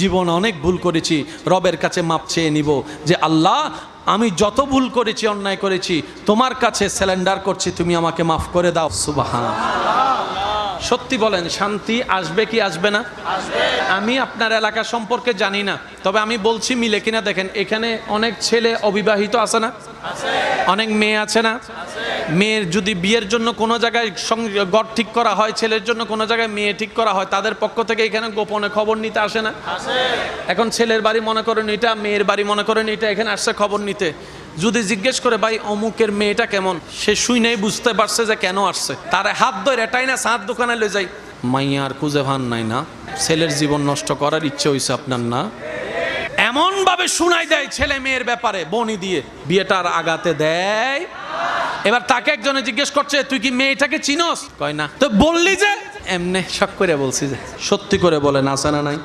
জীবন অনেক ভুল করেছি, রবের কাছে মাপ চেয়ে নিব যে আল্লাহ আমি যত ভুল করেছি, অন্যায় করেছি, তোমার কাছে স্যালেন্ডার করছি, তুমি আমাকে মাফ করে দাও। সুবহান। সত্যি বলেন, শান্তি আসবে কি আসবে না? আমি আপনার এলাকা সম্পর্কে জানি না, তবে আমি বলছি মিলে কিনা দেখেন। এখানে অনেক ছেলে অবিবাহিত আছে না? অনেক মেয়ে আছে না? মেয়ের যদি বিয়ের জন্য কোনো জায়গায় ঘর ঠিক করা হয়, ছেলের জন্য কোনো জায়গায় মেয়ে ঠিক করা হয়, তাদের পক্ষ থেকে এখানে গোপনে খবর নিতে আসে না? এখন ছেলের বাড়ি মনে করেন এটা, মেয়ের বাড়ি মনে করেন এটা, এখানে আসছে খবর নিতে। যদি জিজ্ঞেস করে ভাই অমুকের মেয়েটা কেমন, সে শুই নাই বুঝতে পারছে যে কেন আসছে, তার হাত ধরে এটাই না সাত দোকানে লয়ে যাই, মাইয়ার খুঁজে ভান নাই না, ছেলের জীবন নষ্ট করার ইচ্ছে হয়েছে আপনার না? এমন ভাবে শুনাই দেয় ছেলে মেয়ের ব্যাপারে বনি দিয়ে, বিয়েটার আগাতে দেয়। এবার তাকে একজনে জিজ্ঞেস করছে তুই কি মেয়েটাকে চিনস? কয় না। তো বললি যে? এমনি শখ করে বলছি যে। সত্যি করে বলেন আছে না নাই?